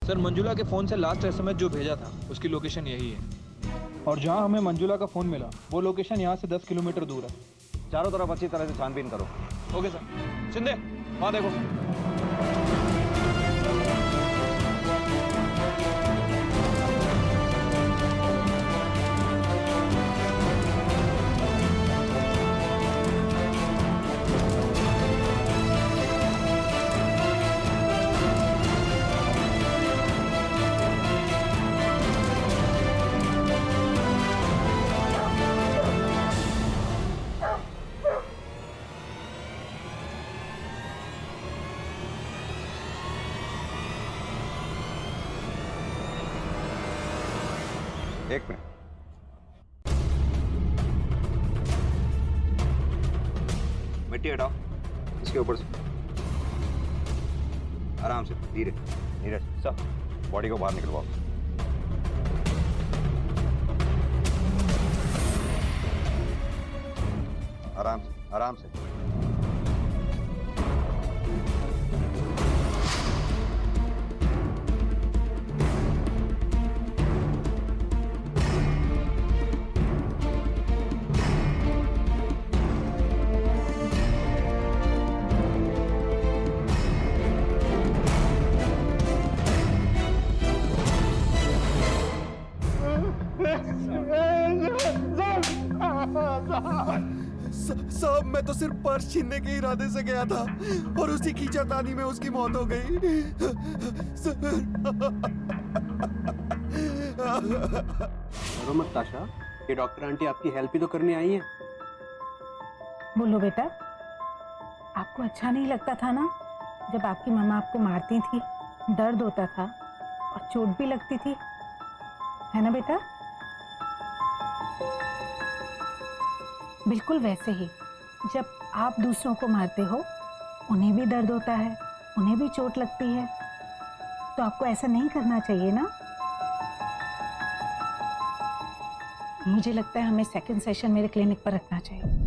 Sir Manjula के phone से last SMS जो भेजा था उसकी लोकेशन यही है, और जहां हमें मंजुला का फोन मिला वो लोकेशन यहां से 10 किलोमीटर दूर है। चारों तरफ अच्छी तरह से छानबीन करो। Okay sir. शिंदे वहां देखो। एक मिनट, मिट्टी हटाओ इसके ऊपर से। आराम से, धीरे। नीरज सब बॉडी को बाहर निकलवाओ। आराम से, आराम से। साहब मैं तो सिर्फ पर्स छीनने के इरादे से गया था और उसी कीचड़दानी में उसकी मौत हो गई। डरो मत ताशा, ये डॉक्टर आंटी आपकी हेल्प ही तो करने आई है। बोलो बेटा, आपको अच्छा नहीं लगता था ना जब आपकी मम्मा आपको मारती थी? दर्द होता था और चोट भी लगती थी, है ना बेटा? बिल्कुल वैसे ही जब आप दूसरों को मारते हो उन्हें भी दर्द होता है, उन्हें भी चोट लगती है, तो आपको ऐसा नहीं करना चाहिए ना। मुझे लगता है हमें सेकंड सेशन मेरे क्लिनिक पर रखना चाहिए।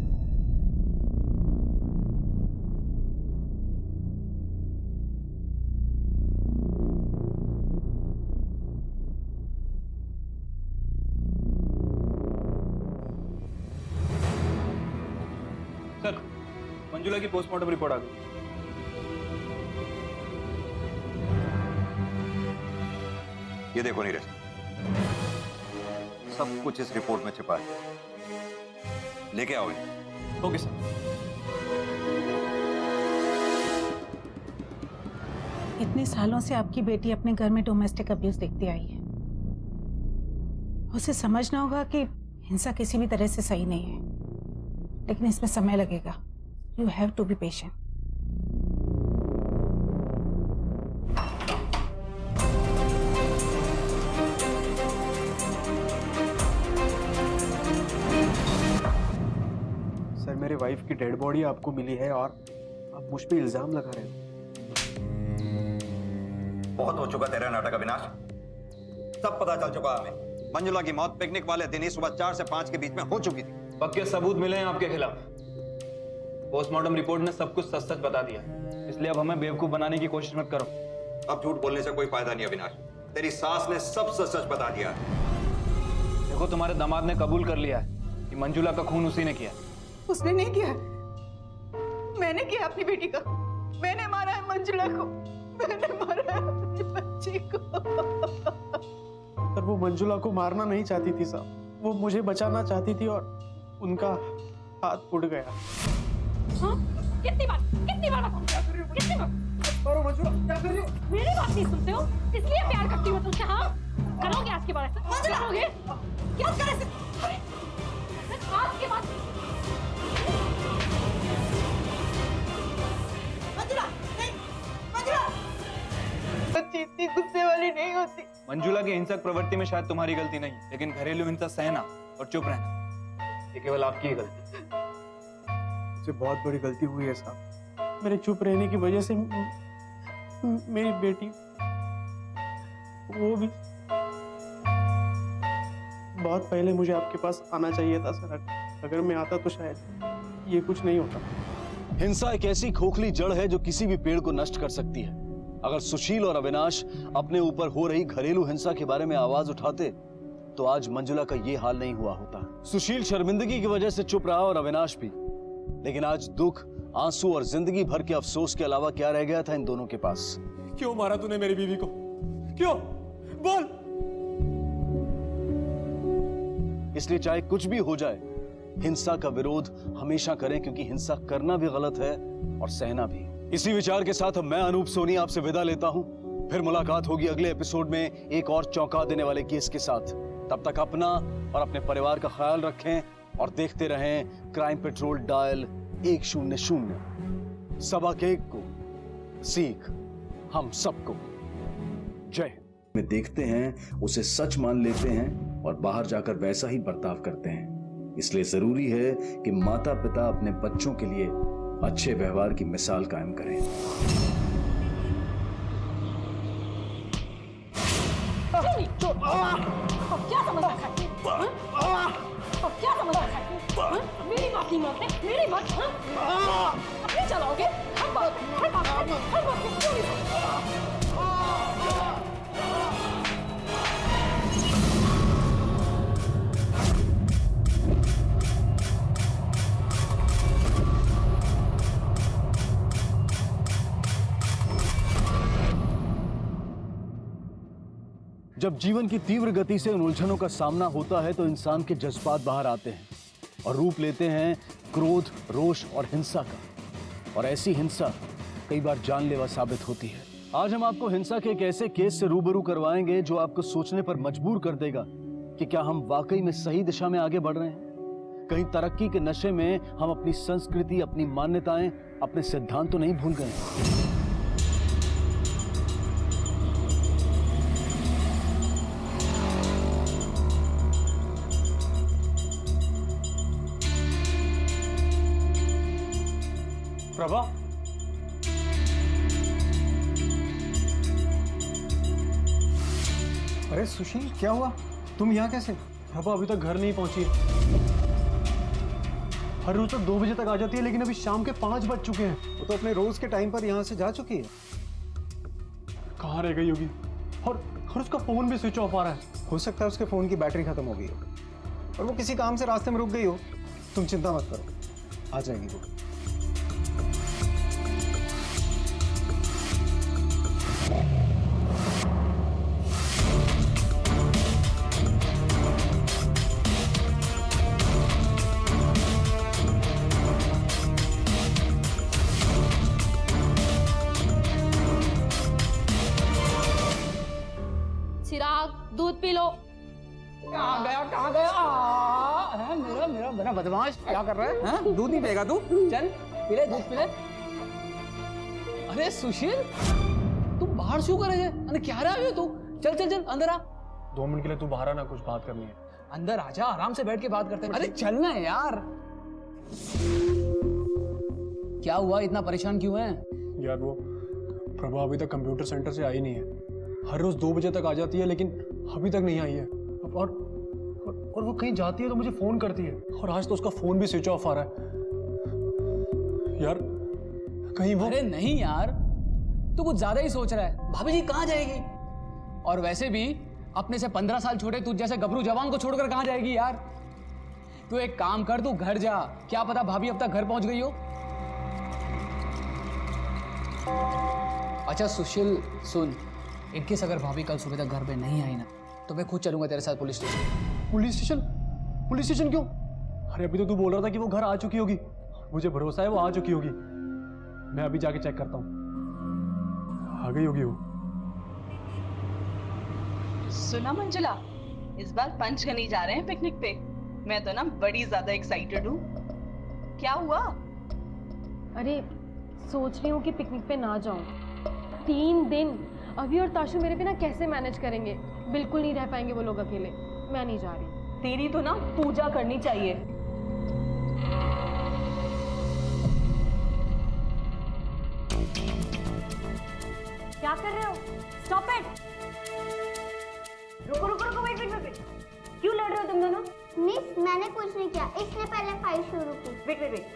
सर मंजुला की पोस्टमार्टम रिपोर्ट आ गई। ये देखो नीरज, सब कुछ इस रिपोर्ट में छिपा है। लेके आओ इन्हें। Okay sir. इतने सालों से आपकी बेटी अपने घर में डोमेस्टिक अब्यूज देखती आई है। उसे समझना होगा कि हिंसा किसी भी तरह से सही नहीं है, लेकिन इसमें समय लगेगा। You have to be patient. Sir मेरे वाइफ की डेड बॉडी आपको मिली है और आप मुझ पे इल्जाम लगा रहे हो। बहुत हो चुका तेरा नाटक अविनाश, सब पता चल चुका हमें। मंजुला की मौत पिकनिक वाले दिन ही सुबह 4 से 5 के बीच में हो चुकी थी। पक्के सबूत मिले हैं आपके खिलाफ। पोस्टमार्टम रिपोर्ट ने सब कुछ सच सच बता दिया, इसलिए अब हमें बेवकूफ बनाने की कोशिश मत करो। अब झूठ बोलने से कोई फायदा नहीं अविनाश, तेरी सास ने सब सच सच बता दिया है। देखो तुम्हारे दामाद ने कबूल कर लिया है कि मंजुला का खून उसी ने किया। उसने नहीं किया, मैंने किया अपनी बेटी का। मैंने मारा है मंजुला को, मैंने मारा है अपनी बच्ची को। पर वो मंजुला को मारना नहीं चाहती थी साहब, वो मुझे बचाना चाहती थी और उनका हाथ उड़ गया। हाँ? कितनी बार बताऊं? कितनी बार? मेरी बात नहीं सुनते हो, इसलिए प्यार करती हो तुमसे। हाँ करोगे आज के बाद ऐसा? करोगे? क्या करे? आज के बाद बच्ची इतनी गुस्से वाली नहीं होती। मंजुला की हिंसक प्रवृत्ति में शायद तुम्हारी गलती नहीं, लेकिन घरेलू हिंसा सहना और चुप रहना ये केवल आपकी ही गलती। मुझसे बहुत बड़ी गलती हुई है साहब। मेरे चुप रहने की वजह से मेरी बेटी वो भी बहुत पहले मुझे आपके पास आना चाहिए था सर। अगर मैं आता तो शायद ये कुछ नहीं होता। हिंसा एक ऐसी खोखली जड़ है जो किसी भी पेड़ को नष्ट कर सकती है। अगर सुशील और अविनाश अपने ऊपर हो रही घरेलू हिंसा के बारे में आवाज उठाते तो आज मंजुला का ये हाल नहीं हुआ होता। सुशील शर्मिंदगी की वजह से चुप रहा और अविनाश भी, लेकिन आज दुख, आंसू और जिंदगी भर के अफसोस के अलावा क्या रह गया था इन दोनों के पास? क्यों मारा तूने मेरी बीवी को? क्यों? बोल। इसलिए चाहे कुछ भी हो जाए, हिंसा का विरोध हमेशा करें, क्योंकि हिंसा करना भी गलत है और सहना भी। इसी विचार के साथ मैं अनूप सोनी आपसे विदा लेता हूं। फिर मुलाकात होगी अगले एपिसोड में एक और चौंका देने वाले केस के साथ। तब तक अपना और अपने परिवार का ख्याल रखें और देखते रहें क्राइम पेट्रोल डायल 100। सबक एक को सीख हम सबको। जय हिंद। में देखते हैं, उसे सच मान लेते हैं और बाहर जाकर वैसा ही बर्ताव करते हैं। इसलिए जरूरी है कि माता पिता अपने बच्चों के लिए अच्छे व्यवहार की मिसाल कायम करें। क्या समझ रखा है? क्या समझ रखा है? मेरी बात नहीं मानते, मेरी बात अपने चलाओगे? हर बात क्यों नहीं सुनते? जब जीवन की तीव्र गति से उन उलझनों का सामना होता है तो इंसान के जज्बात बाहर आते हैं और रूप लेते हैं क्रोध, रोष और हिंसा का। और ऐसी हिंसा कई बार जानलेवा साबित होती है। आज हम आपको हिंसा के एक ऐसे केस से रूबरू करवाएंगे जो आपको सोचने पर मजबूर कर देगा कि क्या हम वाकई में सही दिशा में आगे बढ़ रहे हैं। कहीं तरक्की के नशे में हम अपनी संस्कृति, अपनी मान्यताएं, अपने सिद्धांत तो नहीं भूल गए। प्रभा, अरे सुशील, क्या हुआ? तुम यहाँ कैसे? प्रभा अभी तक घर नहीं पहुंची है। हर रोज तो 2 बजे तक आ जाती है, लेकिन अभी शाम के 5 बज चुके हैं। वो तो अपने रोज के टाइम पर यहाँ से जा चुकी है। कहाँ रह गई होगी? और उसका फोन भी स्विच ऑफ आ रहा है। हो सकता है उसके फोन की बैटरी खत्म हो गई हो और वो किसी काम से रास्ते में रुक गई हो। तुम चिंता मत करो, आ जाएगी वो। चिराग, दूध पी लो। कहाँ गया? मेरा बड़ा बदमाश क्या कर रहा है? हाँ? दूध नहीं पिएगा तू? चल पी ले, दूध पी ले। अरे सुशील, तुम बाहर क्यों कर रहे हैं? अरे क्या रहा है तू? चल चल चल अंदर आ। 2 मिनट के लिए तू बाहर आना, कुछ बात करनी है। अंदर आजा, आराम से बैठ के बात करते हैं। अरे चलना है यार। क्या हुआ, इतना परेशान क्यों है? यार वो प्रभा अभी तक कंप्यूटर सेंटर से आई नहीं है। हर रोज 2 बजे तक आ जाती है, लेकिन अभी तक नहीं आई है। और वो कहीं जाती है तो मुझे फोन करती है, और आज तो उसका फोन भी स्विच ऑफ आ रहा है। यार कहीं वो... अरे नहीं यार, तू कुछ ज्यादा ही सोच रहा है। भाभी जी कहाँ जाएगी? और वैसे भी अपने से 15 साल छोटे तुझ जैसे गबरू जवान को छोड़कर कहाँ जाएगी यार? तू एक काम कर, तू घर जा। क्या पता भाभी अब तक घर पहुंच गई हो। अच्छा सुशील सुन, इनकेस अगर भाभी कल सुबह तक घर पे नहीं आई ना, तो मैं खुद चलूंगा तेरे साथ police station. Police station? Police station क्यों? अरे अभी तो तू बोल रहा था कि वो घर आ चुकी होगी। मुझे भरोसा है वो आ चुकी होगी। मैं अभी जाके चेक करता हूँ, आ गई होगी वो। सुना मंजुला, इस बार पंचगनी जा रहे हैं पिकनिक पे। मैं तो ना बड़ी ज्यादा एक्साइटेड हूँ। क्या हुआ? अरे सोच रही हूँ कि पिकनिक पे ना जाऊँ। 3 दिन अभी और ताशु मेरे बिना कैसे मैनेज करेंगे? बिल्कुल नहीं रह पाएंगे वो लोग अकेले। मैं नहीं जा रही। तेरी तो ना पूजा करनी चाहिए। क्या कर रहे हो? Stop it! रुको रुको रुको, वेट वेट वेट। क्यों लड़ रहे हो तुम दोनों? मिस, मैंने कुछ नहीं किया, इसने पहले फाइट शुरू की। Wait wait wait,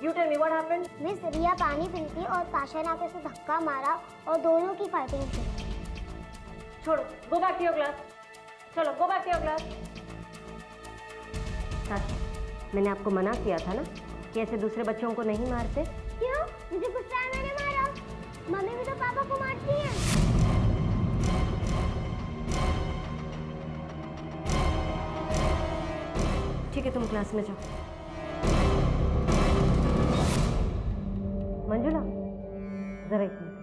You tell me what happened? Miss Riya पानी पी थी और ताशा ने आके उसे धक्का मारा और दोनों की फाइटिंग थी। छोड़ो, go back to your class. चलो, go back to your class. ताशा, मैंने आपको मना किया था ना कि ऐसे दूसरे बच्चों को नहीं मारते। क्यों? मुझे गुस्सा है, मैंने मारा। मम्मी भी तो पापा को मारती है। ठीक है, तुम क्लास में जाओ। मंजुला, जरा एक मिनट।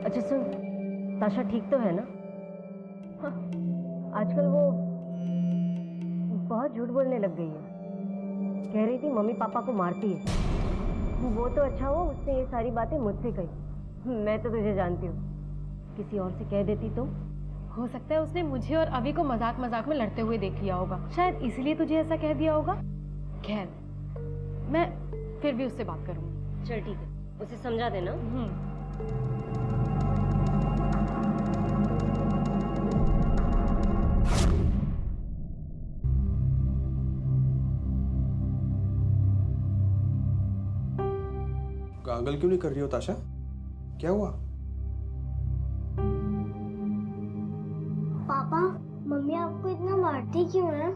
अच्छा सुन, ताशा ठीक तो है ना? हाँ, आजकल वो बहुत झूठ बोलने लग गई है। कह रही थी मम्मी पापा को मारती है। वो तो अच्छा हुआ उसने ये सारी बातें मुझसे कही। मैं तो तुझे जानती हूँ, किसी और से कह देती तो। हो सकता है उसने मुझे और अभी को मजाक मजाक में लड़ते हुए देख लिया होगा, शायद इसलिए तुझे ऐसा कह दिया होगा। खैर, मैं फिर भी उससे बात करूंगी। चल ठीक है, उसे समझा देना। गागल क्यों नहीं कर रही हो ताशा? क्या हुआ? पापा, मम्मी आपको इतना मारती क्यों है?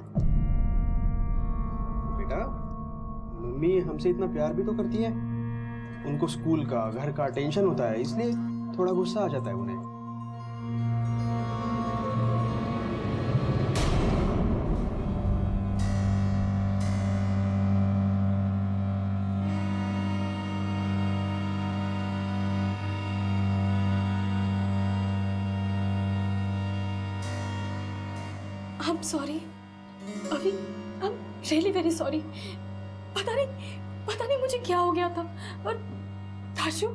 बेटा, मम्मी हमसे इतना प्यार भी तो करती है। उनको स्कूल का, घर का टेंशन होता है, इसलिए थोड़ा गुस्सा आ जाता है उन्हें। I'm sorry. अभी I'm really very sorry. पता नहीं मुझे क्या हो गया था। और ताशु,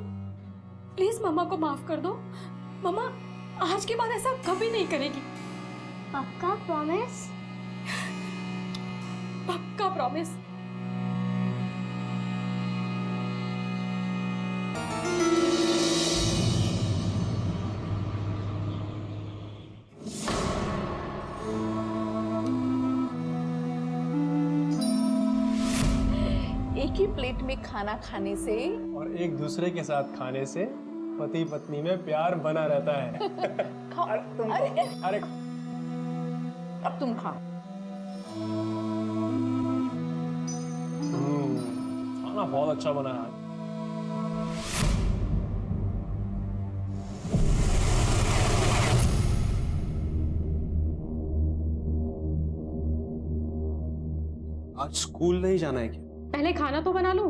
प्लीज मम्मा को माफ कर दो। मम्मा आज के बाद ऐसा कभी नहीं करेगी। पक्का प्रॉमिस? पक्का प्रॉमिस। एक ही प्लेट में खाना खाने से और एक दूसरे के साथ खाने से पति पत्नी में प्यार बना रहता है। खाओ। अरे अब तुम खाओ। खाना बहुत अच्छा बना है। आज स्कूल नहीं जाना है क्या? पहले खाना तो बना लूं।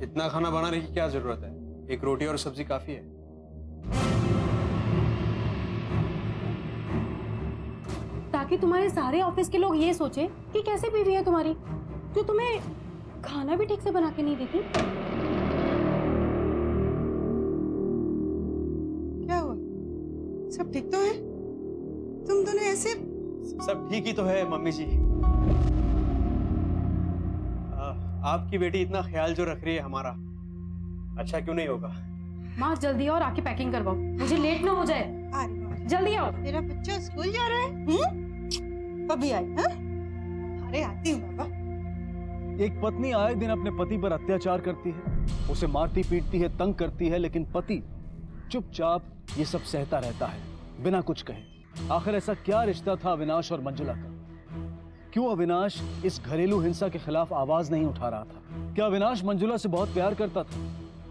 इतना खाना बनाने की क्या जरूरत है? एक रोटी और सब्जी काफी है। ताकि तुम्हारे सारे ऑफिस के लोग ये सोचे कि कैसे बीवी है तुम्हारी, जो तुम्हें खाना भी ठीक से बना के नहीं देती। क्या हुआ? सब ठीक तो है? तुम दोनों ऐसे? सब ठीक ही तो है मम्मी जी। आपकी बेटी इतना ख्याल जो रख रही है हमारा, अच्छा क्यों नहीं होगा? माँ जल्दी आओ और आके पैकिंग करवाओ, मुझे लेट ना हो जाए। जल्दी आओ। तेरा बच्चा स्कूल जा रहा है? कभी आई? हाँ? अरे आती हूँ बाबा। एक पत्नी आए दिन अपने पति पर अत्याचार करती है, उसे मारती पीटती है, तंग करती है, लेकिन पति चुपचाप ये सब सहता रहता है बिना कुछ कहे। आखिर ऐसा क्या रिश्ता था अविनाश और मंजुला का? क्यों अविनाश इस घरेलू हिंसा के खिलाफ आवाज नहीं उठा रहा था? क्या अविनाश मंजुला से बहुत प्यार करता था,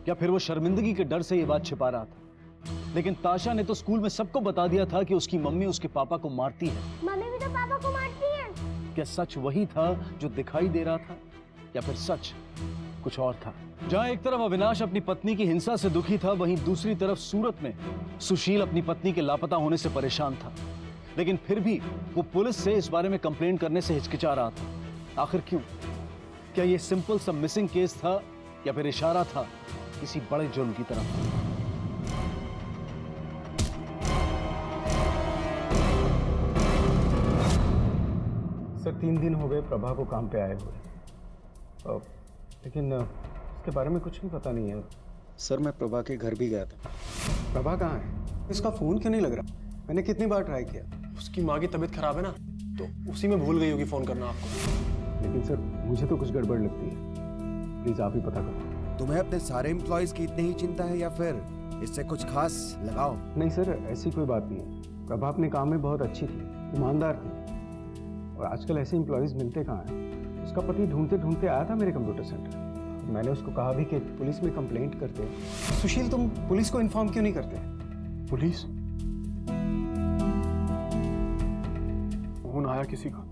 या फिर वो शर्मिंदगी के डर से ये बात छिपा रहा था? लेकिन ताशा ने तो स्कूल में सबको बता दिया था कि उसकी मम्मी उसके पापा को मारती है। मम्मी भी तो पापा को मारती है। क्या सच वही था जो दिखाई दे रहा था, या फिर सच कुछ और था? जहां एक तरफ अविनाश अपनी पत्नी की हिंसा से दुखी था, वहीं दूसरी तरफ सूरत में सुशील अपनी पत्नी के लापता होने से परेशान था। लेकिन फिर भी वो पुलिस से इस बारे में कंप्लेन करने से हिचकिचा रहा था। आखिर क्यों? क्या ये सिंपल सा मिसिंग केस था, या फिर इशारा था किसी बड़े जुर्म की तरफ? सर 3 दिन हो गए प्रभा को काम पे आए हुए, लेकिन इसके बारे में कुछ भी पता नहीं है। सर मैं प्रभा के घर भी गया था। प्रभा कहाँ है? इसका फोन क्यों नहीं लग रहा? मैंने कितनी बार ट्राई किया। उसकी माँ की तबीयत खराब है ना, तो उसी में भूल गई होगी फोन करना आपको। लेकिन सर मुझे तो कुछ गड़बड़ लगती है, प्लीज आप ही पता करो। तुम्हें अपने सारे एम्प्लॉयज की इतनी ही चिंता है या फिर इससे कुछ खास लगाओ? नहीं सर, ऐसी कोई बात नहीं है। प्रभा अपने काम में बहुत अच्छी थी, ईमानदार थी, और आजकल ऐसे एम्प्लॉयज मिलते कहाँ हैं। उसका पति ढूंढते ढूंढते आया था मेरे कंप्यूटर सेंटर। मैंने उसको कहा भी कि पुलिस में कंप्लेंट करते हैं। सुशील, तुम पुलिस को इन्फॉर्म क्यों नहीं करते? पुलिस? फोन आया किसी का?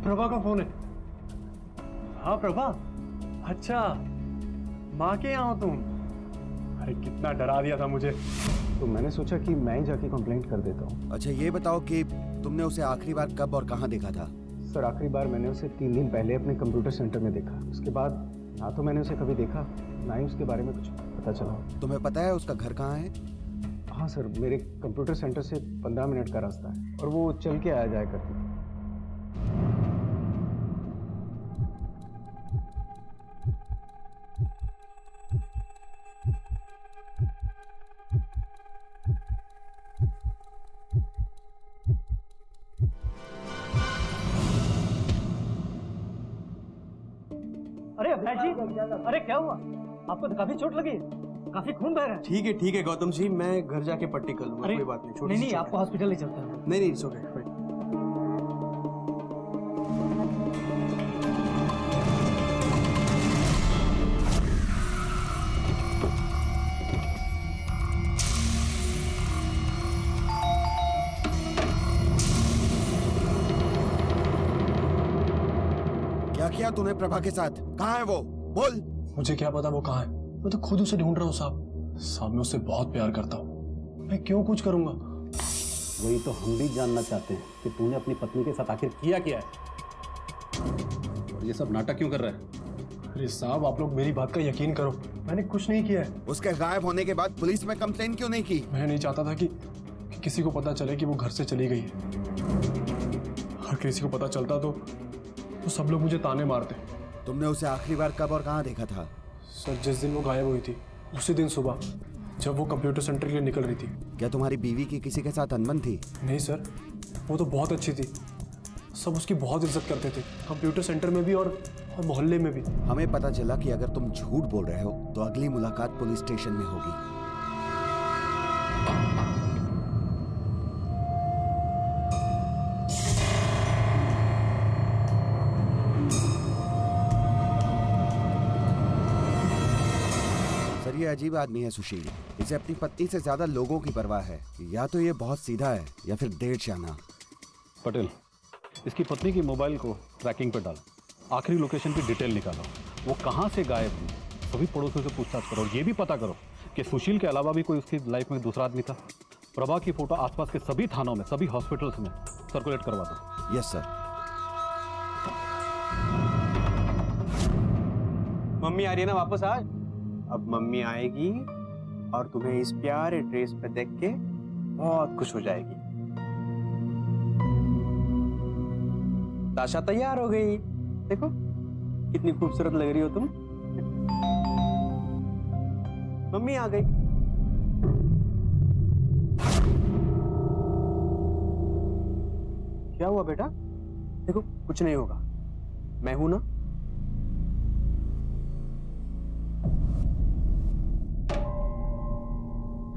प्रभा का फोन है। हाँ प्रभा, अच्छा माँ के यहाँ हो तुम? अरे कितना डरा दिया था मुझे। तो मैंने सोचा कि मैं ही जाके कंप्लेंट कर देता हूँ। अच्छा ये बताओ कि तुमने उसे आखिरी बार कब और कहाँ देखा था? सर आखिरी बार मैंने उसे 3 दिन पहले अपने कंप्यूटर सेंटर में देखा। उसके बाद ना तो मैंने उसे कभी देखा, ना ही उसके बारे में कुछ पता चला। तुम्हें पता है उसका घर कहाँ है? हाँ सर, मेरे कंप्यूटर सेंटर से 15 मिनट का रास्ता है, और वो चल के आया जाया करती थी। अरे अभिलाष जी, अरे क्या हुआ? आपको तो काफी चोट लगी, काफी खून बह रहा है। ठीक है गौतम जी, मैं घर जाके पट्टी कर लूंगा, कोई बात नहीं। छोटी नहीं, आपको हॉस्पिटल ले चलते हैं। नहीं इट्स ओके। क्या किया तूने प्रभा के साथ? कहाँ है वो? बोल। मुझे क्या पता वो कहाँ है, मैं तो खुद उसे ढूंढ रहा हूँ साहब। मैं उससे बहुत प्यार करता हूँ, मैं क्यों कुछ करूंगा? वही तो हम भी जानना चाहते हैं कि तूने अपनी पत्नी के साथ आखिर किया क्या है, और ये सब नाटक क्यों कर रहा है? अरे साहब आप लोग मेरी बात का यकीन करो, मैंने कुछ नहीं किया है। उसके गायब होने के बाद पुलिस में कंप्लेन क्यों नहीं की? मैं नहीं चाहता था कि किसी को पता चले कि वो घर से चली गई है। अगर किसी को पता चलता तो सब लोग मुझे ताने मारते। तुमने उसे आखिरी बार कब और कहाँ देखा था? सर जिस दिन वो गायब हुई थी उसी दिन सुबह, जब वो कंप्यूटर सेंटर के लिए निकल रही थी। क्या तुम्हारी बीवी की किसी के साथ अनबन थी? नहीं सर, वो तो बहुत अच्छी थी, सब उसकी बहुत इज्जत करते थे, कंप्यूटर सेंटर में भी और मोहल्ले में भी। हमें पता चला कि अगर तुम झूठ बोल रहे हो तो अगली मुलाकात पुलिस स्टेशन में होगी। ये अजीब आदमी है सुशील, इसे अपनी पत्नी से ज्यादा लोगों की परवाह है। या तो ये बहुत सीधा है या फिर देर शाना। पटेल, इसकी पत्नी की मोबाइल को ट्रैकिंग पर डालो, आखिरी लोकेशन की डिटेल निकालो, वो कहाँ से गायब हुई, सभी पड़ोसियों से पूछताछ करो। ये भी पता करो कि सुशील के अलावा भी कोई उसकी लाइफ में दूसरा आदमी था। प्रभा की फोटो आसपास के सभी थानों में, सभी हॉस्पिटल्स में सर्कुलेट करवा दो। Yes sir. मम्मी आ रही है ना वापस आज? अब मम्मी आएगी और तुम्हें इस प्यारे ड्रेस पे देख के बहुत खुश हो जाएगी। ताशा तैयार हो गई, देखो कितनी खूबसूरत लग रही हो तुम। मम्मी आ गई। क्या हुआ बेटा? देखो कुछ नहीं होगा, मैं हूं ना।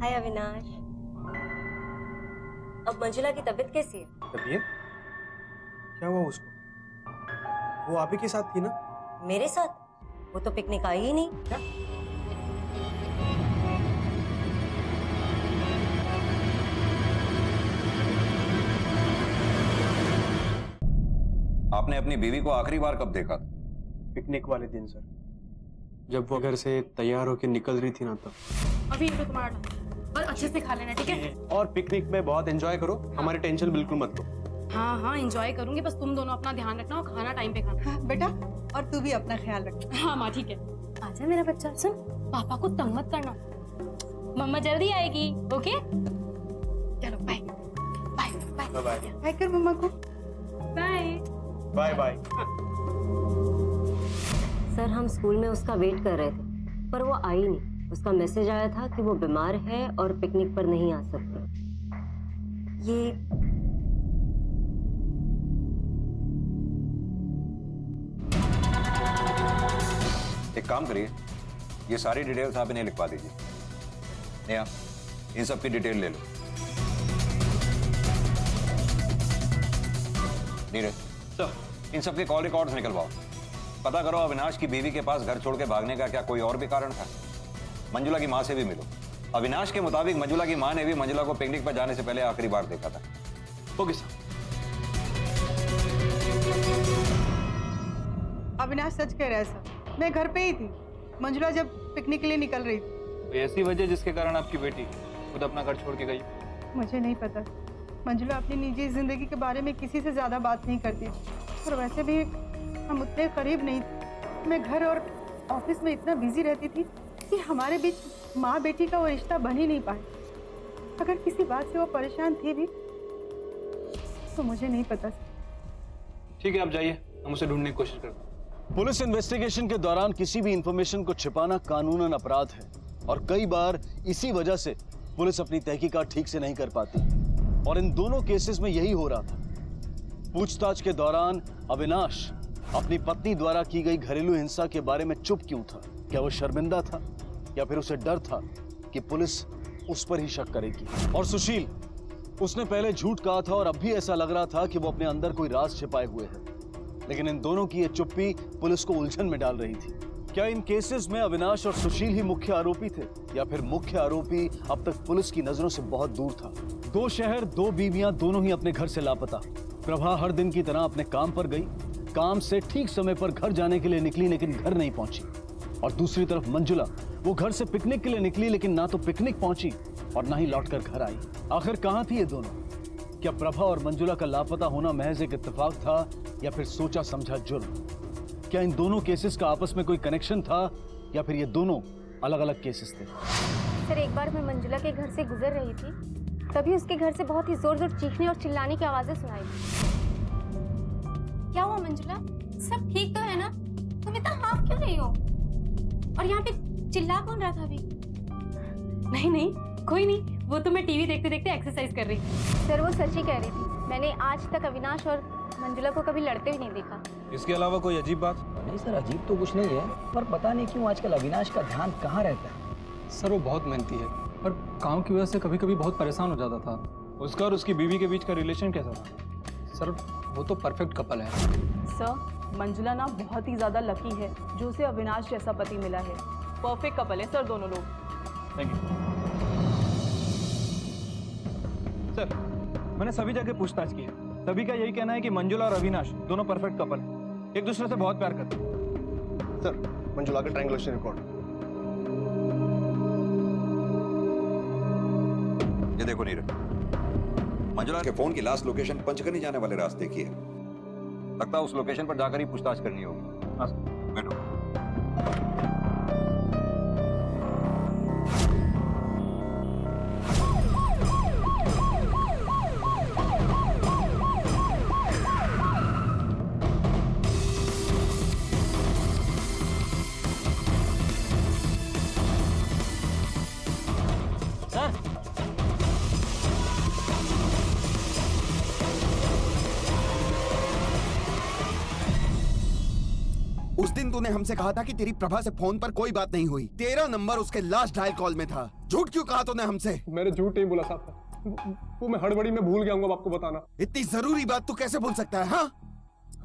हाय अविनाश, अब मंजुला की तबीयत कैसी है? तबीयत? क्या हुआ उसको? वो आप ही के साथ थी ना? मेरे साथ? वो तो पिकनिक आई ही नहीं। क्या? आपने अपनी बीवी को आखिरी बार कब देखा था? पिकनिक वाले दिन सर, जब वो घर से तैयार होकर निकल रही थी ना तब। अभी ये तो तुम्हारा टाइम, और अच्छे से खा लेना, ठीक है? और पिकनिक में बहुत एंजॉय करो, हमारी टेंशन बिल्कुल मत लो। हाँ हाँ एंजॉय करूंगी, बस तुम दोनों अपना ध्यान रखना और खाना टाइम पे खाना। हाँ, बेटा और तू भी अपना ख्याल रखना। हाँ माँ ठीक है। आजा मेरा बच्चा, सुन पापा को तंग मत करना, मम्मा जल्दी आएगी। ओके चलो bye bye bye bye bye कर मम्मा को। Bye bye bye. सर हम स्कूल में उसका वेट कर रहे थे पर वो आई नहीं। उसका मैसेज आया था कि वो बीमार है और पिकनिक पर नहीं आ सकती। ये एक काम करिए, ये सारी डिटेल्स आप इन्हें लिखवा दीजिए। नेहा, इन सब की डिटेल ले लो। नीरज सर, इन सब के कॉल रिकॉर्ड्स निकलवाओ। पता करो अविनाश की बीवी के पास घर छोड़ के भागने का क्या कोई और भी कारण था। मंजुला की माँ से भी मिलो। अविनाश के मुताबिक मंजुला की माँ ने भी मंजुला को पिकनिक पर जाने से पहले आखिरी बार देखा था। Okay sir. अविनाश सच कह रहा है सर, मैं घर पे ही थी मंजुला जब पिकनिक के लिए निकल रही थी। कोई ऐसी वजह जिसके कारण आपकी बेटी खुद अपना घर छोड़ के गई? मुझे नहीं पता। मंजुला अपनी निजी जिंदगी के बारे में किसी से ज्यादा बात नहीं करती और वैसे भी हम उतने करीब नहीं थे। मैं घर और ऑफिस में इतना बिजी रहती थी कि हमारे बीच माँ बेटी का वो रिश्ता बन ही नहीं पाया। अगर किसी बात से वो परेशान थी भी तो मुझे नहीं पता। ठीक है, आप जाइए, हम उसे ढूंढने की कोशिश करते हैं। पुलिस इन्वेस्टिगेशन के दौरान किसी भी इंफॉर्मेशन को छिपाना कानूनन अपराध है और कई बार इसी वजह से पुलिस अपनी तहकीकात ठीक से नहीं कर पाती और इन दोनों केसेस में यही हो रहा था। पूछताछ के दौरान अविनाश अपनी पत्नी द्वारा की गई घरेलू हिंसा के बारे में चुप क्यों था? क्या वो शर्मिंदा था या फिर उसे डर था कि पुलिस उस पर ही शक करेगी? और सुशील, उसने पहले झूठ कहा था और अब भी ऐसा लग रहा था कि वो अपने अंदर कोई राज छिपाए हुए है, लेकिन इन दोनों की ये चुप्पी पुलिस को उलझन में डाल रही थी। क्या इन केसेस में अविनाश और सुशील ही मुख्य आरोपी थे या फिर मुख्य आरोपी अब तक पुलिस की नजरों से बहुत दूर था? दो शहर, दो बीवियां, दोनों ही अपने घर से लापता। प्रभा हर दिन की तरह अपने काम पर गई, काम से ठीक समय पर घर जाने के लिए निकली लेकिन घर नहीं पहुंची। और दूसरी तरफ मंजुला, वो घर से पिकनिक के लिए निकली लेकिन ना तो पिकनिक पहुंची और ना ही लौटकर घर आई। आखिर कहां थी ये दोनों? क्या प्रभा और मंजुला का लापता होना महज एक इत्तेफाक था या फिर सोचा समझा जुर्म? क्या इन दोनों केसेस का आपस में कोई कनेक्शन था या फिर ये दोनों अलग अलग केसेस थे? सर, एक बार मैं मंजुला के घर से गुजर रही थी, तभी उसके घर से बहुत ही जोर जोर चीखने और चिल्लाने की आवाजें सुनाई दी। क्या हुआ मंजुला, सब ठीक तो है ना? तुम इतना हाफ क्यों रही हो? और यहाँ पे चिल्ला कौन रहा था अभी? नहीं नहीं, कोई नहीं, वो तो मैं टीवी देखते देखते एक्सरसाइज कर रही थी। सर, वो सच ही कह रही थी। मैंने आज तक अविनाश और मंजुला को कभी लड़ते हुए नहीं देखा। इसके अलावा कोई अजीब बात? नहीं सर, अजीब तो कुछ नहीं है, पर पता नहीं क्यों आजकल अविनाश का ध्यान कहाँ रहता है। सर, वो बहुत मेहनती है पर काम की वजह से कभी कभी बहुत परेशान हो जाता था। उसका और उसकी बीवी के बीच का रिलेशन कैसा था? सर, वो तो परफेक्ट कपल है। सर, मंजुला ना बहुत ही ज्यादा लकी है जो उसे अविनाश जैसा पति मिला है। परफेक्ट कपल है सर दोनों लोग। Thank you sir. मैंने सभी जगह पूछताछ की है, सभी का यही कहना है कि मंजुला और अविनाश दोनों परफेक्ट कपल हैं, एक दूसरे से बहुत प्यार करते हैं। सर, मंजुला का ट्रायंगुलेशन रिकॉर्ड। ये देखो नीरज, मंजुला के फोन की लास्ट लोकेशन पंचकनी जाने वाले रास्ते की है। लगता है उस लोकेशन पर जाकर ही पूछताछ करनी होगी। हाँ सर, बैठो। उस दिन तूने हमसे कहा था कि तेरी प्रभा से फोन पर कोई बात नहीं हुई। तेरा नंबर उसके लास्ट डायल कॉल में था। झूठ क्यों कहा तूने हमसे? मैंने झूठ नहीं बोला साहब, वो मैं हड़बड़ी में भूल गया हूँ आपको बताना। इतनी जरूरी बात तू कैसे भूल सकता है? हाँ,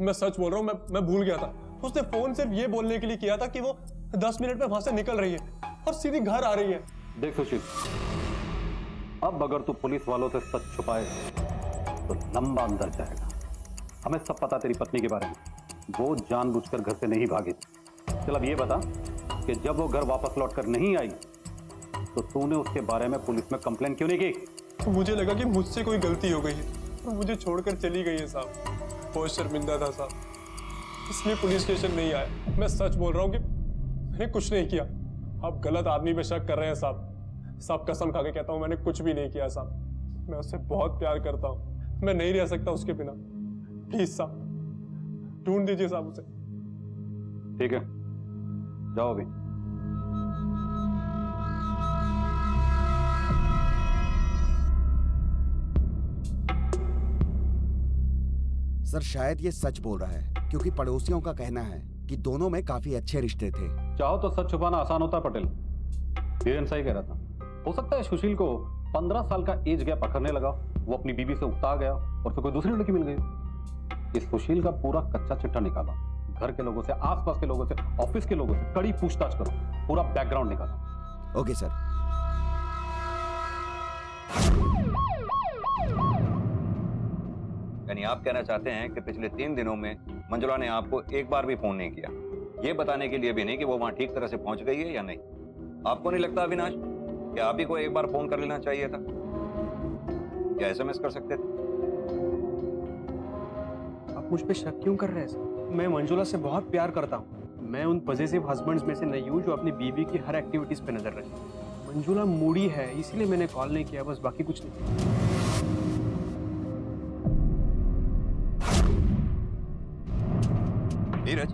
मैं सच बोल रहा हूँ, मैं भूल गया था। उसने फोन सिर्फ ये बोलने के लिए किया था कि वो 10 मिनट में वहां से निकल रही है और सीधी घर आ रही है। देख सुशील, अब अगर तू पुलिस वालों से सच छुपाए तो लंबा अंदर जाएगा। हमें सब पता तेरी पत्नी के बारे में, वो जानबूझकर घर से नहीं भागी। चल अब ये बता कि जब वो घर वापस लौटकर नहीं आई तो तूने उसके बारे में पुलिस में कंप्लेन क्यों नहीं की? मुझे लगा कि मुझसे कोई गलती हो गई है और मुझे छोड़कर चली गई है साहब। बहुत शर्मिंदा था साहब, इसलिए पुलिस स्टेशन नहीं आया। मैं सच बोल रहा हूँ कि मैंने कुछ नहीं किया। आप गलत आदमी पे शक कर रहे हैं साहब। साहब कसम खा के कहता हूँ, मैंने कुछ भी नहीं किया साहब। मैं उससे बहुत प्यार करता हूँ, मैं नहीं रह सकता उसके बिना। प्लीज साहब, ढूंढ दीजिए साहब उसे। ठीक है, जाओ अभी। सर, शायद ये सच बोल रहा है क्योंकि पड़ोसियों का कहना है कि दोनों में काफी अच्छे रिश्ते थे। चाहो तो सच छुपाना आसान होता है पटेल। धीरेन सही कह रहा था। हो सकता है सुशील को 15 साल का एज गैप अखरने लगा, वो अपनी बीवी से उकता गया और फिर कोई दूसरी लड़की मिल गई। इस सुशील का पूरा कच्चा चिट्ठा निकाला, घर के लोगों से, आसपास के लोगों से, ऑफिस के लोगों से कड़ी पूछताछ करो, पूरा बैकग्राउंड निकालो। Okay sir. यानी आप कहना चाहते हैं कि पिछले 3 दिनों में मंजुला ने आपको एक बार भी फोन नहीं किया, ये बताने के लिए भी नहीं कि वो वहां ठीक तरह से पहुंच गई है या नहीं। आपको नहीं लगता अविनाश कि आप ही को एक बार फोन कर लेना चाहिए था या एसएमएस कर सकते थे? आप मुझ पे शक क्यों कर रहे हैं? मैं मंजुला से बहुत प्यार करता हूँ। मैं उन पॉजिटिव हस्बैंड्स में से नहीं हूँ जो अपनी बीवी की हर एक्टिविटीज पे नजर रखे। मंजुला मूडी है, इसीलिए मैंने कॉल नहीं किया, बस बाकी कुछ नहीं। नीरज,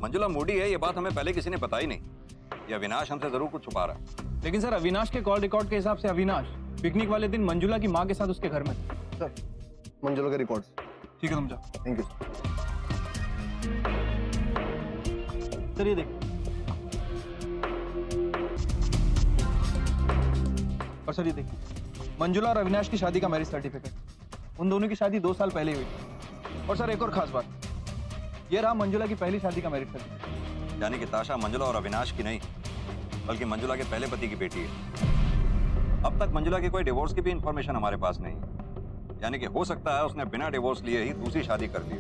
मंजुला मूडी है, ये बात हमें पहले किसी ने बताई नहीं। ये अविनाश हमसे जरूर कुछ छुपा रहा है। लेकिन सर, अविनाश के कॉल रिकॉर्ड के हिसाब से अविनाश पिकनिक वाले दिन मंजुला की माँ के साथ उसके घर में था। सर, मंजुला के रिकॉर्ड्स। ठीक है, तुम जाओ। Thank you sir. ये देखिए। और सर ये देखिए, मंजुला और अविनाश की शादी का मैरिज सर्टिफिकेट। उन दोनों की शादी 2 साल पहले हुई थी। और सर एक और खास बात, ये रहा मंजुला की पहली शादी का मैरिज सर्टिफिकेट। यानी कि ताशा मंजुला और अविनाश की नहीं, बल्कि मंजुला के पहले पति की बेटी है। अब तक मंजुला की कोई डिवोर्स की भी इंफॉर्मेशन हमारे पास नहीं है। यानी कि हो सकता है उसने बिना डिवोर्स लिए ही दूसरी शादी कर ली।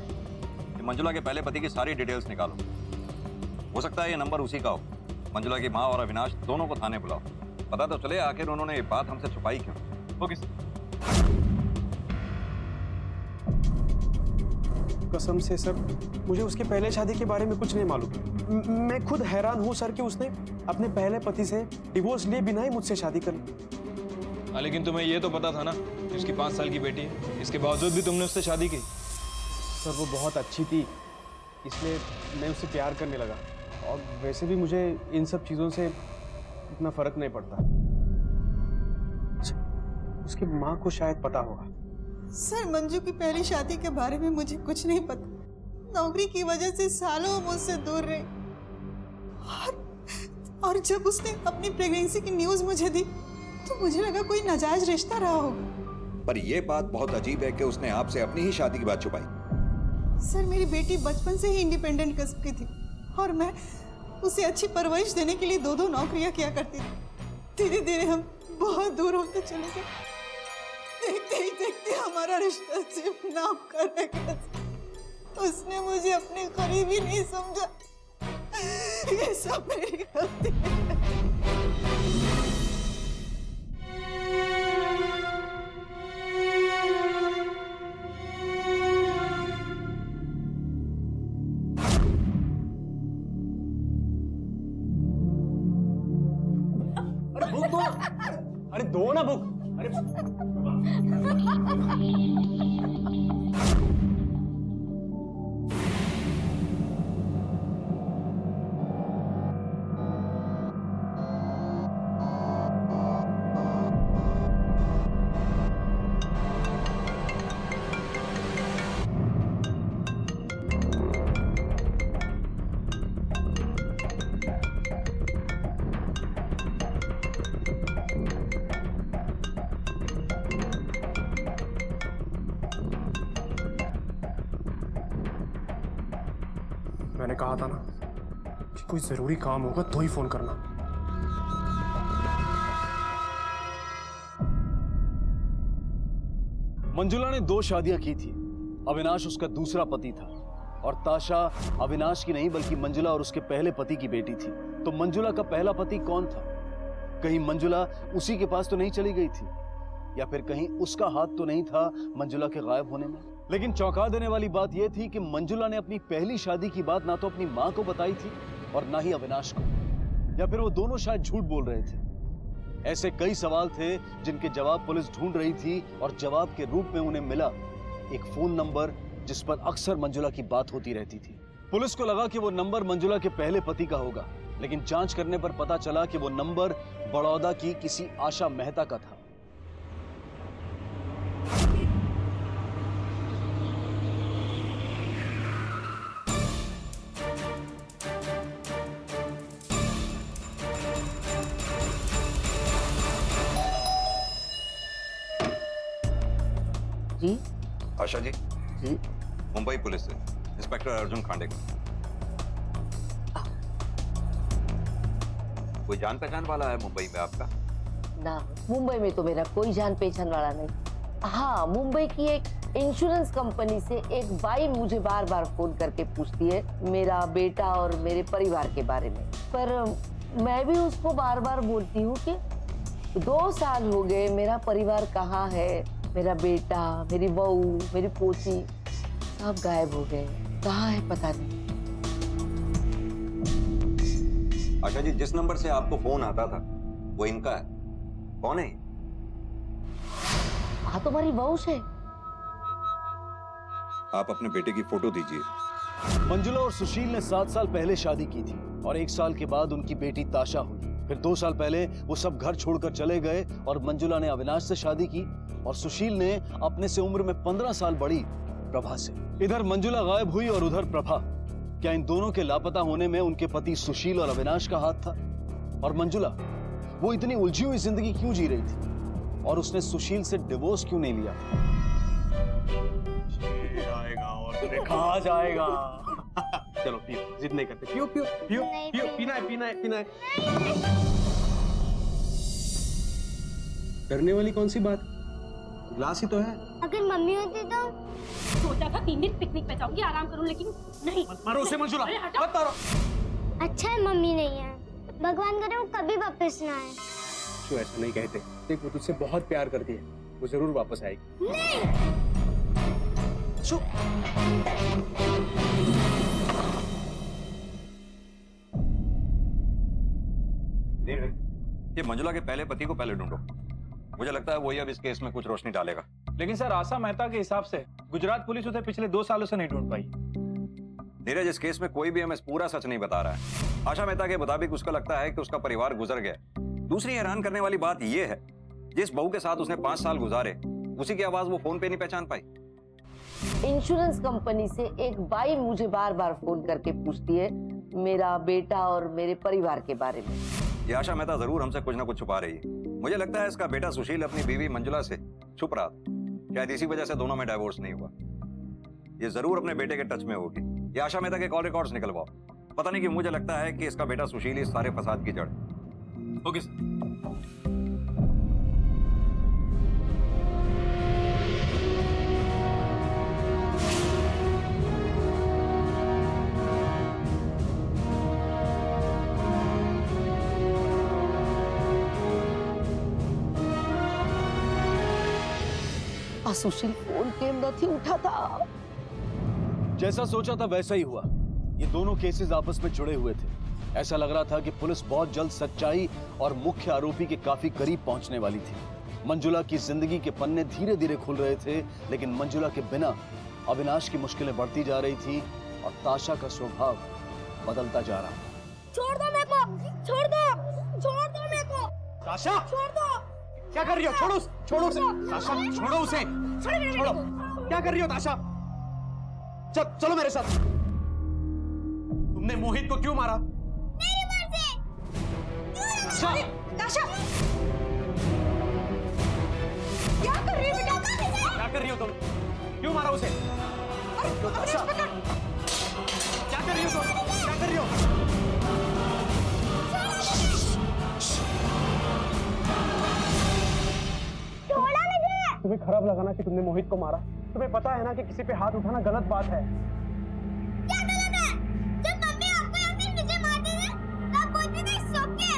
कि मंजुला के पहले पति की सारी डिटेल्स निकालो। हो सकता है ये नंबर उसी का हो। मंजुला की माँ और अविनाश दोनों को थाने बुलाओ, पता तो चले आखिर उन्होंने ये बात हमसे छुपाई क्यों। Okay sir. कसम से सर, मुझे उसके पहले शादी के बारे में कुछ नहीं मालूम। मैं खुद हैरान हूँ सर कि उसने अपने पहले पति से डिवोर्स लिए बिना ही मुझसे शादी कर ली। हाँ, लेकिन तुम्हें ये तो पता था ना कि उसकी 5 साल की बेटी है। इसके बावजूद भी तुमने उससे शादी की। सर वो बहुत अच्छी थी, इसलिए मैं उससे प्यार करने लगा। और वैसे भी मुझे इन सब चीज़ों से इतना फर्क नहीं पड़ता। उसकी माँ को शायद पता होगा। सर, मंजू की पहली शादी के बारे में मुझे कुछ नहीं पता। नौकरी की वजह से सालों मुझसे दूर रही। और जब उसने अपनी प्रेगनेंसी की न्यूज़ मुझे दी तो मुझे लगा कोई नाजायज रिश्ता रहा होगा। पर यह बात बहुत अजीब है कि उसने आपसे अपनी ही शादी की बात छुपाई। सर, मेरी बेटी बचपन से ही इंडिपेंडेंट किस्म की थी और मैं उसे अच्छी परवरिश देने के लिए 2-2 नौकरियां किया करती थी। धीरे धीरे हम बहुत दूर होते चले गए। देखते ही देखते हमारा रिश्ता सिर्फ नाम का रह गया। उसने मुझे अपने करीब ही नहीं समझा। ये सब मेरी गलती है। अरे बुक दो, अरे दो ना बुक। अरे मैंने कहा था ना कि कोई जरूरी काम होगा तो ही फोन करना। मंजुला ने 2 शादियां की थी। अविनाश उसका दूसरा पति था और ताशा अविनाश की नहीं बल्कि मंजुला और उसके पहले पति की बेटी थी। तो मंजुला का पहला पति कौन था? कहीं मंजुला उसी के पास तो नहीं चली गई थी, या फिर कहीं उसका हाथ तो नहीं था मंजुला के गायब होने में? लेकिन चौंका देने वाली बात यह थी कि मंजुला ने अपनी पहली शादी की बात ना तो अपनी मां को बताई थी और ना ही अविनाश को, या फिर वो दोनों शायद झूठ बोल रहे थे। ऐसे कई सवाल थे जिनके जवाब पुलिस ढूंढ रही थी और जवाब के रूप में उन्हें मिला एक फोन नंबर जिस पर अक्सर मंजुला की बात होती रहती थी। पुलिस को लगा कि वो नंबर मंजुला के पहले पति का होगा, लेकिन जांच करने पर पता चला कि वो नंबर बड़ौदा की किसी आशा मेहता का था। जी आशा जी जी मुंबई पुलिस से इंस्पेक्टर अर्जुन खांडेकर। कोई जान पहचान वाला है मुंबई में आपका? ना, मुंबई में तो मेरा कोई जान पहचान वाला नहीं। हाँ, मुंबई की एक इंश्योरेंस कंपनी से एक बाई मुझे बार बार फोन करके पूछती है मेरा बेटा और मेरे परिवार के बारे में, पर मैं भी उसको बार बार बोलती हूँ कि 2 साल हो गए, मेरा परिवार कहाँ है, मेरा बेटा, मेरी बहू, मेरी पोती सब गायब हो गए, कहाँ है पता नहीं। आशा जी, जिस नंबर से आपको फोन आता था वो इनका है, कौन है? हाँ, तुम्हारी बहू से। आप अपने बेटे की फोटो दीजिए। मंजुला और सुशील ने 7 साल पहले शादी की थी और 1 साल के बाद उनकी बेटी ताशा हुई। फिर 2 साल पहले वो सब घर छोड़कर चले गए और मंजुला ने अविनाश से शादी की और सुशील ने अपने से उम्र में 15 साल बड़ी प्रभा से। इधर मंजुला गायब हुई और उधर प्रभा। क्या इन दोनों के लापता होने में उनके पति सुशील और अविनाश का हाथ था? और मंजुला वो इतनी उलझी हुई जिंदगी क्यों जी रही थी और उसने सुशील से डिवोर्स क्यों नहीं लिया? आएगा और तुझे कहा जाएगा। चलो पियो, जिद नहीं करते, पियो पियो पियो पियो, पीना है पीना है पीना है। डरने वाली कौन सी बात, ग्लास ही तो है। अगर मम्मी होती तो सोचा था 3 दिन पिकनिक पे जाऊंगी, आराम करूं, लेकिन नहीं। मारो उसे मंजुला, मत मारो। अच्छा है मम्मी नहीं है, भगवान करे वो कभी वापस ना आए। क्यों ऐसा नहीं कहते? देख, वो तुझसे बहुत प्यार करती है, वो जरूर वापस आएगी। ये मंजुला के पहले पति को पहले ढूंढो, मुझे लगता है वही अब इस केस में कुछ रोशनी डालेगा। लेकिन सर, आशा मेहता के हिसाब से गुजरात पुलिस उसे पिछले 2 सालों से नहीं ढूंढ पाई। नीरज, इस केस में कोई भी हमें पूरा सच नहीं बता रहा है। आशा मेहता के मुताबिक उसका लगता है कि उसका परिवार गुजर गया। दूसरी हैरान करने वाली बात यह है, जिस बहू के साथ उसने 5 साल गुजारे, उसी की आवाज वो फोन पे नहीं पहचान पाई। इंश्योरेंस कंपनी से एक बाई मुझे बार बार फोन करके पूछती है मेरा बेटा और मेरे परिवार के बारे में। ये आशा मेहता जरूर हमसे कुछ ना कुछ छुपा रही है। मुझे लगता है इसका बेटा सुशील अपनी बीवी मंजुला से छुप रहा था, शायद इसी वजह से दोनों में डाइवोर्स नहीं हुआ। ये जरूर अपने बेटे के टच में होगी। ये आशा मेहता के कॉल रिकॉर्ड्स निकलवाओ। पता नहीं कि मुझे लगता है कि इसका बेटा सुशील इस सारे फसाद की जड़ है। Okay sir. Sushil phone came नहीं उठाता। जैसा सोचा था वैसा ही हुआ। ये दोनों केसेस आपस में जुड़े हुए थे। ऐसा लग रहा था कि पुलिस बहुत जल्द सच्चाई और मुख्य आरोपी के काफी करीब पहुंचने वाली थी। मंजुला की जिंदगी के पन्ने धीरे धीरे खुल रहे थे, लेकिन मंजुला के बिना अविनाश की मुश्किलें बढ़ती जा रही थी और ताशा का स्वभाव बदलता जा रहा था। छोड़ दो मेरे को, छोड़ दो मेरे को। ताशा, छोड़ दो। क्या कर रही हो? छोड़ो उसे। ताशा, छोड़ो उसे। छोड़ो। क्या कर रही हो ताशा? चलो मेरे साथ। तुमने मोहित को क्यों मारा? मेरी मर्जी। ताशा, ताशा, क्या कर रही हो बेटा? क्या कर रही हो तुम? क्यों मारा उसे? ताशा, क्या कर रही हो तुम? क्या कर रही हो? तुम्हें खराब लगा ना कि तुमने मोहित को मारा? तुम्हें पता है ना कि किसी पे हाथ उठाना गलत बात है। क्या गलत है? जब मम्मी आपको या फिर मुझे मारती थी, तब बोलती थी सोके।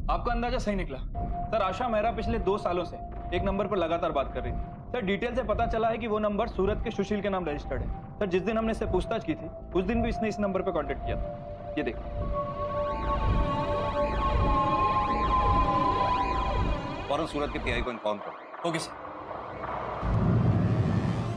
आपका अंदाजा सही निकला सर। आशा मेहरा पिछले 2 सालों से एक नंबर पर लगातार बात कर रही थी सर। डिटेल से पता चला है कि वो नंबर सूरत के सुशील के नाम रजिस्टर्ड है सर। जिस दिन हमने इससे पूछताछ की थी उस दिन भी इसने इस नंबर पर कांटेक्ट किया था। ये देखो। फौरन सूरत के पीआई को इन्फॉर्म करो। Okay sir.